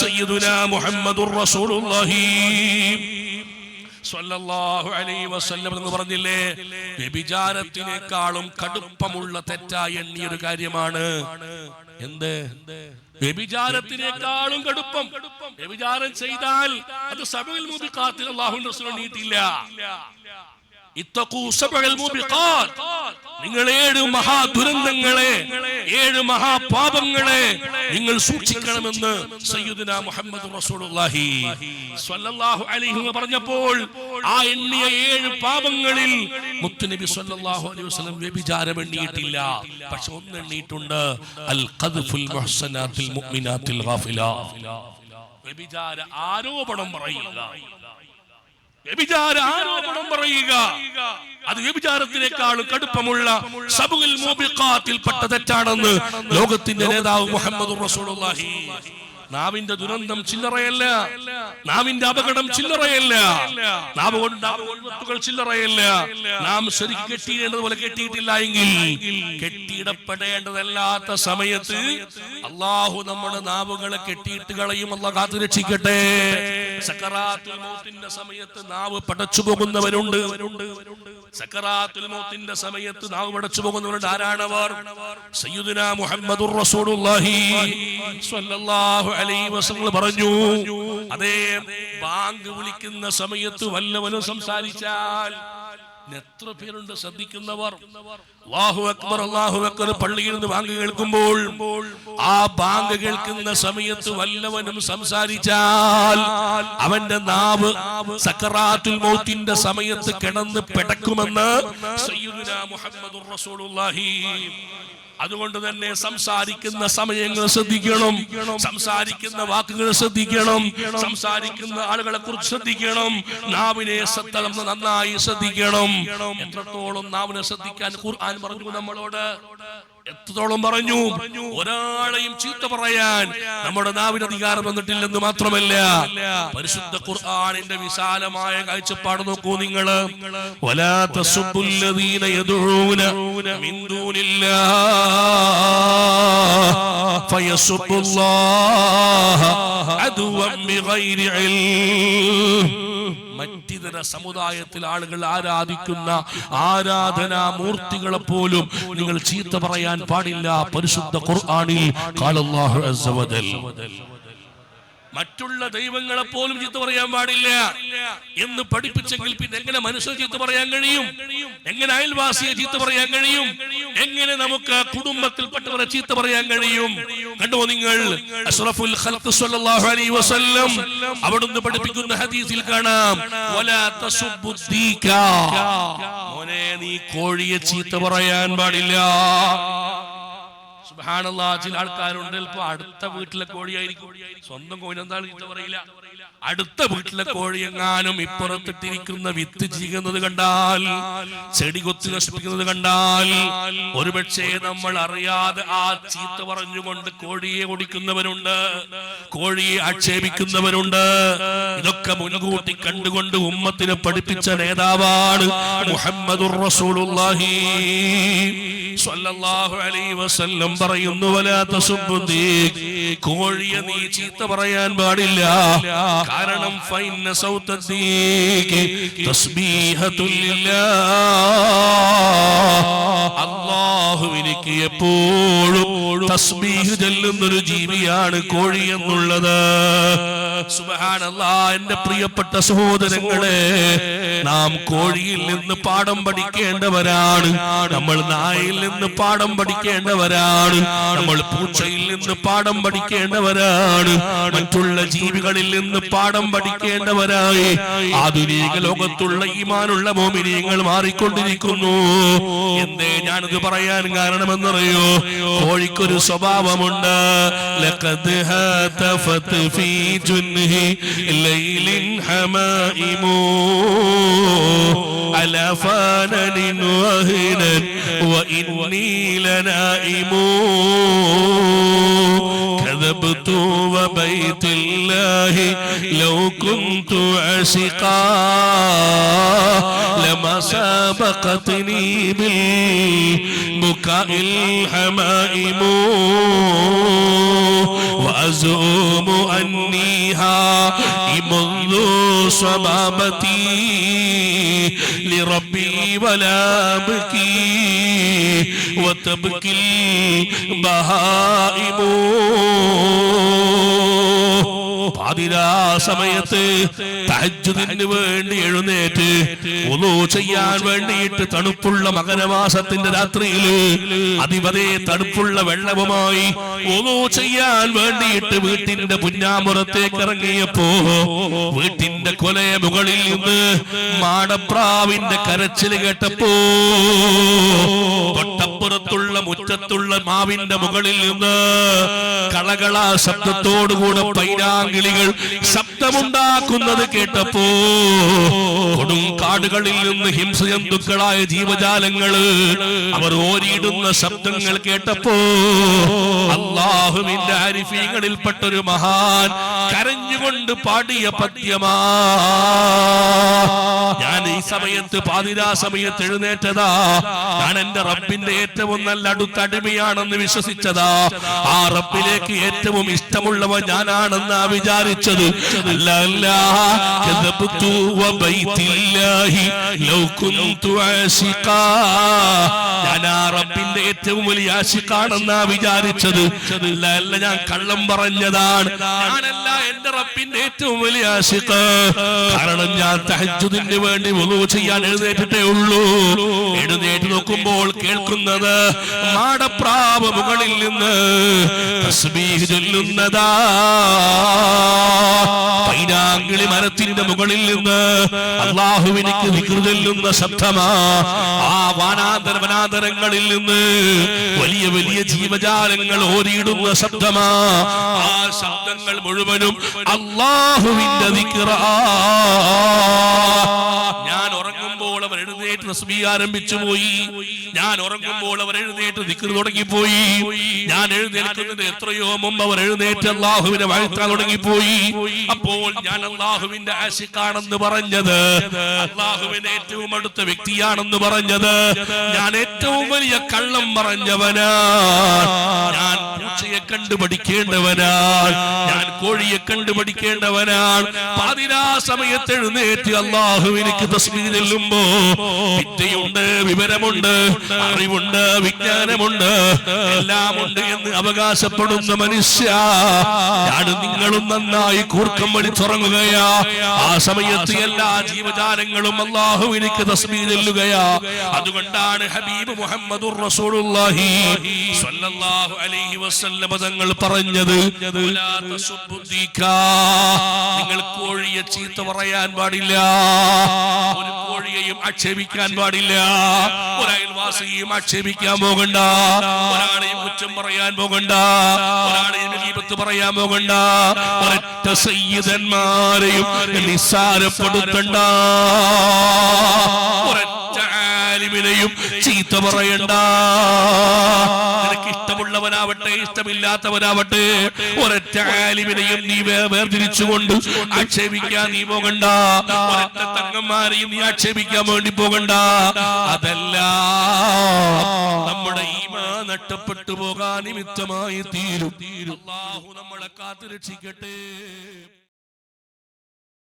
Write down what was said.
സയ്യിദുനാ മുഹമ്മദുർ റസൂലുള്ളാഹി സ്വല്ലല്ലാഹു അലൈഹി വസല്ലം എന്ന് പറഞ്ഞില്ലേ, വ്യഭിചാരത്തിനേക്കാളും കടുപ്പമുള്ള തെറ്റായി എണ്ണിയൊരു കാര്യമാണ് എന്ത്? വ്യഭിചാരത്തിനേക്കാളും കടുപ്പം. വ്യഭിചാരം ചെയ്താൽ അത് സബഉൽ മുബിഖാത്തിൽ അല്ലാഹുവിന്റെ റസൂൽ നീട്ടില്ല. നിങ്ങൾ 7 മഹാദുരന്തങ്ങളെ, 7 മഹാപാപങ്ങളെ നിങ്ങൾ സൂക്ഷിക്കണമെന്ന് സയ്യിദുനാ മുഹമ്മദ് റസൂലുള്ളാഹി സ്വല്ലല്ലാഹു അലൈഹി വസല്ലം പറഞ്ഞപ്പോൾ ആ എണ്ണിയ 7 പാപങ്ങളിൽ മുത്തുനബി സ്വല്ലല്ലാഹു അലൈഹി വസല്ലം വ്യഭിചാരം എണ്ണിയിട്ടില്ല. പക്ഷെ ഒന്ന് എണ്ണിയിട്ടുണ്ട്, അൽ ഖദ്ഫുൽ മുഹ്സനാത്തിൽ മുഅ്മിനാത്തിൽ ഗാഫിലാ. വ്യഭിചാര ആരോപണം പറയുക, വ്യഭിചാര ആരോപണം പറയുക, അത് വ്യഭിചാരത്തിനേക്കാളും കടുപ്പമുള്ള സബഉൽ മുബിഖാത്തിൽപ്പെട്ട തെറ്റാണെന്ന് ലോകത്തിന്റെ നേതാവ് മുഹമ്മദുർ റസൂലുള്ളാഹി. നാവിന്റെ ദുരന്തം ചില്ലറയല്ല, നാവിന്റെ അപകടം ചില്ലറയല്ല, നാവ് കൊണ്ടുകൾ ചില്ലറയല്ല. നാം ശരിക്കും കെട്ടിയിടേണ്ടതുപോലെ കെട്ടിയിട്ടില്ല എങ്കിൽ, കെട്ടിയിടപ്പെടേണ്ടതല്ലാത്ത സമയത്ത് അള്ളാഹു നമ്മുടെ നാവുകളെ കെട്ടിയിട്ട് കളയും. അള്ളാഹു കാത്തു രക്ഷിക്കട്ടെ. സക്കറാത്തുൽ മൗത്തിന്റെ സമയത്ത് നാവ് പടച്ചു പോകുന്നവരുണ്ട്. സക്കറാത്തുൽ മൗത്തിന്റെ സമയത്ത് നാവ് പടച്ചു പോകുന്നവരുണ്ട്. ആരാണവർ? സയ്യിദുനാ മുഹമ്മദുർ റസൂലുള്ളാഹി സ്വല്ലല്ലാഹു അലൈഹി വസല്ലം പറഞ്ഞു, അതേ ബാങ്ക് വിളിക്കുന്ന സമയത്ത് വല്ലവനും സംസാരിച്ചാൽ, എത്ര പേരുണ്ട് ശ്രദ്ധിക്കുന്നവർ? അല്ലാഹു അക്ബർ, അല്ലാഹു അക്ബർ. പള്ളിയിൽ നിന്ന് ബാങ്ക് കേൾക്കുമ്പോൾ ആ ബാങ്ക് കേൾക്കുന്ന സമയത്ത് വല്ലവനും സംസാരിച്ചാൽ അവന്റെ നാവ് സക്കറാത്തുൽ മൗത്തിന്റെ സമയത്ത് കിടന്ന് പിടക്കുമെന്ന് സയ്യിദുനാ മുഹമ്മദുർ റസൂലുള്ളാഹി. അതുകൊണ്ട് തന്നെ സംസാരിക്കുന്ന സമയങ്ങൾ ശ്രദ്ധിക്കണം, സംസാരിക്കുന്ന വാക്കുകൾ ശ്രദ്ധിക്കണം, സംസാരിക്കുന്ന ആളുകളെ കുറിച്ച് ശ്രദ്ധിക്കണം, നാവിനെ നന്നായി ശ്രദ്ധിക്കണം. എത്രത്തോളം നാവിനെ ശ്രദ്ധിക്കാൻ ഖുർആൻ പറഞ്ഞു നമ്മളോട്, എത്രത്തോളം പറഞ്ഞു. ഒരാളെയും ചീത്ത പറയാൻ നമ്മുടെ നാവിന് അധികാരം വന്നിട്ടില്ലെന്ന് മാത്രമല്ല, പരിശുദ്ധ ഖുർആനിന്റെ വിശാലമായ കാഴ്ചപ്പാട് നോക്കൂ നിങ്ങൾ. വലാ തസുബ്ബുല്ലദീന യദഊന മിൻ ദൂനില്ലാഹി ഫയസുബ്ബുല്ലാഹ അദുവൻ ബിഗൈരി ഇൽം. മറ്റിതര സമുദായത്തിൽ ആളുകൾ ആരാധിക്കുന്ന ആരാധനാ മൂർത്തികളെ പോലും നിങ്ങൾ ചീത്ത പറയാൻ പാടില്ല. പരിശുദ്ധ ഖുർആനിൽ ഖാലല്ലാഹു അസ്സ വജൽ. മറ്റുള്ള ദൈവങ്ങളെ പോലും ചീത്ത പറയാൻ പാടില്ല എന്ന് പഠിപ്പിച്ചെങ്കിൽ പിന്നെ എങ്ങനെ മനുഷ്യനെ ചീത്ത പറയാൻ കഴിയും? എങ്ങനെ അയൽവാസിയെ ചീത്ത പറയാൻ കഴിയും? എങ്ങനെ നമുക്ക് കുടുംബത്തിൽപ്പെട്ടവരെ ചീത്ത പറയാൻ കഴിയും? കണ്ടോ നിങ്ങൾ, അഷ്റഫുൽ ഖൽഖ് സ്വല്ലല്ലാഹു അലൈഹി വസല്ലം അവിടുന്ന് പഠിപ്പിക്കുന്ന ഹദീസിൽ കാണാം, വലാ തസുബ്ബുദ്ദീക, മോനെ നീ കോഴിയെ ചീത്ത പറയാൻ പാടില്ല. സുബ്ഹാനല്ലാഹ്. ചില ആൾക്കാരുണ്ട്, ചിലപ്പോ അടുത്ത വീട്ടിലെ കോഴിയായിരിക്കും, സ്വന്തം കോഴി എന്തായാലും ചീത്ത പറയില്ല. അടുത്ത വീട്ടിലെ കോഴി എങ്ങാനും ഇപ്പുറത്തിട്ടിരിക്കുന്ന വിത്ത് ചെയ്യുന്നത് കണ്ടാൽ, ചെടി കൊത്തി നശിപ്പിക്കുന്നത് കണ്ടാൽ, ഒരുപക്ഷെ നമ്മൾ അറിയാതെ ആ ചീത്ത പറഞ്ഞുകൊണ്ട് കോഴിയെ ഓടിക്കുന്നവരുണ്ട്, കോഴിയെ ആക്ഷേപിക്കുന്നവരുണ്ട്. ഇതൊക്കെ മുൻകൂട്ടി കണ്ടുകൊണ്ട് ഉമ്മത്തിനെ പഠിപ്പിച്ച നേതാവാണ് മുഹമ്മദുർ റസൂലുള്ളാഹി സ്വല്ലല്ലാഹു അലൈഹി വസല്ലം പറയുന്നു, വലാ തസുബ്ബുദ്ദീക്, കോഴിയെ നീ ചീത്ത പറയാൻ പാടില്ല. കാരണം ഫൈന സൗതദ്ദീക് തസ്ബീഹത്തുൽ ലില്ലാഹ്, അല്ലാഹുവിലേക്ക് എപ്പോഴും തസ്ബീഹ് ചൊല്ലുന്നൊരു ജീവിയാണ് കോഴി എന്നുള്ളത്. സുബ്ഹാനല്ലാഹ്. എന്റെ പ്രിയപ്പെട്ട സഹോദരങ്ങളെ, നാം കോഴിയിൽ നിന്ന് പാഠം പഠിക്കേണ്ടവരാണ്, നമ്മൾ നായയിൽ നിന്ന് പാഠം പഠിക്കേണ്ടവരാണ്, നമ്മൾ പൂച്ചയിൽ നിന്ന് പാഠം പഠിക്കേണ്ടവരാണ്, മറ്റുള്ള ജീവികളിൽ നിന്ന് പാഠം പഠിക്കേണ്ടവരായി ആധുനിക ലോകത്തുള്ള ഈമാനുള്ള മോമിനീങ്ങൾ മാറിക്കൊണ്ടിരിക്കുന്നു. എന്തേ ഞാനിത് പറയാൻ കാരണമെന്നറിയോ? കോഴിക്കൊരു സ്വഭാവമുണ്ട്. ലഖദ് ഹതഫത് ഫീ ജുൻഹി ലൈലിൻ ഹമായിമു അലാ ഫാനൻ വഹനൻ വഇന്നി ലനായിമു كذبت كذبت وبيت الله لو كنت عاشقا لما سبقتني بالبكاء الحمائم وأزعم أني هائم منذ صبابتي لربي ولا أبكي وتبكي البهائم. പാതിരാ സമയത്ത് തഹജ്ജുദിന് വേണ്ടി എഴുന്നേറ്റ് വുളൂ ചെയ്യാൻ വേണ്ടിയിട്ട് തണുപ്പുള്ള മകരമാസത്തിന്റെ രാത്രിയിൽ അതിവരെ തണുപ്പുള്ള വെള്ളവുമായി വുളൂ ചെയ്യാൻ വേണ്ടിയിട്ട് വീട്ടിന്റെ പുന്നാമ്പുറത്തേക്ക് ഇറങ്ങിയപ്പോ വീട്ടിന്റെ കൊലയ മുകളിൽ നിന്ന് മാടപ്രാവിന്റെ കരച്ചിൽ കേട്ടപ്പോ തൊട്ടപ്പുറത്തുള്ള മുറ്റത്തുള്ള മാവിന്റെ മുകളിൽ നിന്ന് കളകള ശബ്ദത്തോടുകൂടെ പൈനാങ്കിളികൾ ശബ്ദമുണ്ടാക്കുന്നത് കേട്ടപ്പോ കൊടും കാടുകളിൽ നിന്ന് ഹിംസജന്തുക്കളായ ജീവജാലങ്ങള് അവർ ഓരിയിടുന്ന ശബ്ദങ്ങൾ കേട്ടപ്പോ അല്ലാഹുവിന്റെ ആരിഫീങ്ങളിൽപ്പെട്ടൊരു മഹാൻ കരഞ്ഞുകൊണ്ട് പാടിയ പദ്യമാ. ഞാൻ ഈ സമയത്ത് പാതിരാ സമയത്ത് എഴുന്നേറ്റതാ. ഞാൻ എന്റെ റബ്ബിന്റെ ഏറ്റവും നല്ല അടുത്ത അടിമയാണെന്ന് വിശ്വസിച്ചതാ. ആ റബ്ബിലേക്ക് ഏറ്റവും ഇഷ്ടമുള്ളവൻ ഞാനാണെന്നാ വിചാരിച്ചത്. അല്ല അല്ല, കദബ്തു വബൈതില്ലാഹി ലൗ കുൻതു ആശിഖാ. ഞാൻ ആ റബ്ബിന്റെ ഏറ്റവും വലിയ ആശിഖാണെന്നാ വിചാരിച്ചത്. അല്ല അല്ല, ഞാൻ കള്ളം പറഞ്ഞതാണ്. ഞാനല്ല എന്റെ റബ്ബിന്റെ ഏറ്റവും വലിയ ആശിഖ്. കാരണം ഞാൻ തഹജ്ജുദിന് വേണ്ടി വുളൂ ചെയ്യാൻ എഴുന്നേറ്റിട്ടേ ഉള്ളൂ. എഴുന്നേറ്റ് നോക്കുമ്പോൾ കേൾക്കുന്നത് മാടപ്രാവ് മുകളിൽ നിന്ന് തസ്ബീഹ് ചൊല്ലുന്നതാ. പൈനാങ്കിളി മരത്തിന്റെ മുകളിൽ നിന്ന് അല്ലാഹുവിനിക്ക് ദിക്ർ ചൊല്ലുന്ന ശബ്ദമാ. ആ വനാന്തരങ്ങളിൽ നിന്ന് വലിയ വലിയ ജീവജാലങ്ങൾ ഓരിയിടുന്ന ശബ്ദമാ. ആ ശബ്ദങ്ങൾ മുഴുവനും അല്ലാഹുവിന്റെ ദിക്റാ. ഞാൻ ഉറങ്ങുമ്പോൾ അവർ എഴുന്നേറ്റ് തസ്ബീഹ് ആരംഭിച്ചു പോയി. ഞാൻ ഉറങ്ങുമ്പോൾ അവർ എഴുന്നേറ്റ് ദിക്ർ തുടങ്ങിപ്പോയി. ഞാൻ എഴുന്നേൽക്കുന്നതിന് എത്രയോ മുമ്പ് അവർ എഴുന്നേറ്റ് അല്ലാഹുവിനെ വാഴ്ത്താൻ തുടങ്ങിപ്പോയി. അപ്പോൾ ഞാൻ അല്ലാഹുവിന്റെ ആശിഖാണെന്ന് പറഞ്ഞത്, അല്ലാഹുവിന്റെ ഏറ്റവും അടുത്ത വ്യക്തിയാണെന്ന് പറഞ്ഞത്, ഞാൻ ഏറ്റവും വലിയ കള്ളം പറഞ്ഞവനാ. ഞാൻ പൂച്ചയെ കണ്ടുപഠിക്കേണ്ടവനാണ്, ഞാൻ കോഴിയെ കണ്ടുപഠിക്കേണ്ടവനാണ്. പാതിരാ സമയത്ത് എഴുന്നേറ്റ് അല്ലാഹുവിനിക്ക് തസ്ബീഹ് ചൊല്ലുമ്പോ വിദ്യയുണ്ട്, വിവരമുണ്ട്, അറിവുണ്ട്, വിജ്ഞാനമുണ്ട്, എല്ലാമുണ്ട് എന്ന് അവകാശപ്പെടുന്ന മനുഷ്യ, ഞാൻ നിങ്ങളും നന്നായി കൂർക്കം വലിച്ചുറങ്ങുകയാ. ആ സമയത്ത് എല്ലാ ജീവജാലങ്ങളും അല്ലാഹുവിനിക്ക് തസ്ബീഹ് ചൊല്ലുകയാ. അതുകൊണ്ടാണ് ഹബീബ് മുഹമ്മദുർ റസൂലുള്ളാഹി സ്വല്ലല്ലാഹു അലൈഹി വസല്ലം തങ്ങൾ പറഞ്ഞത്, നിങ്ങൾ കോഴിയെ ചീത്ത പറയാൻ പാടില്ല, ഒരു കോഴിയെയും ആക്ഷേപിക്കാൻ പാടില്ല, ഒരു അയൽവാസിയെയും ആക്ഷേപിക്കാൻ പോകണ്ട, ഒരാളെയും കുറ്റം പറയാൻ പോകണ്ട, ഒരാളെയും ഗീബത്ത് പറയാൻ പോകണ്ട, ഒരൊറ്റ സയ്യിദന്മാരെയും നിസ്സാരപ്പെടുത്തണ്ട, ഒരൊറ്റ ആലിമിനെയും ചീത്ത പറയണ്ട. നിനക്ക് ഇഷ്ടമുള്ളവനാവട്ടെ ഇഷ്ടമില്ലാത്തവനാവട്ടെ ഒരൊറ്റ ആലിമിനെയും നീ വേർതിരിച്ചുകൊണ്ട് ആക്ഷേപിക്കാൻ നീ പോകണ്ട, ഒരൊറ്റ തങ്ങന്മാരെയും നീ ആക്ഷേപിക്കാൻ വേണ്ടി പോകണ്ട. അതല്ല നമ്മുടെ ഈമാൻ നഷ്ടപ്പെട്ടു പോകാൻ നിമിത്തമായി തീരും. അല്ലാഹു നമ്മളെ കാത്തു രക്ഷിക്കട്ടെ.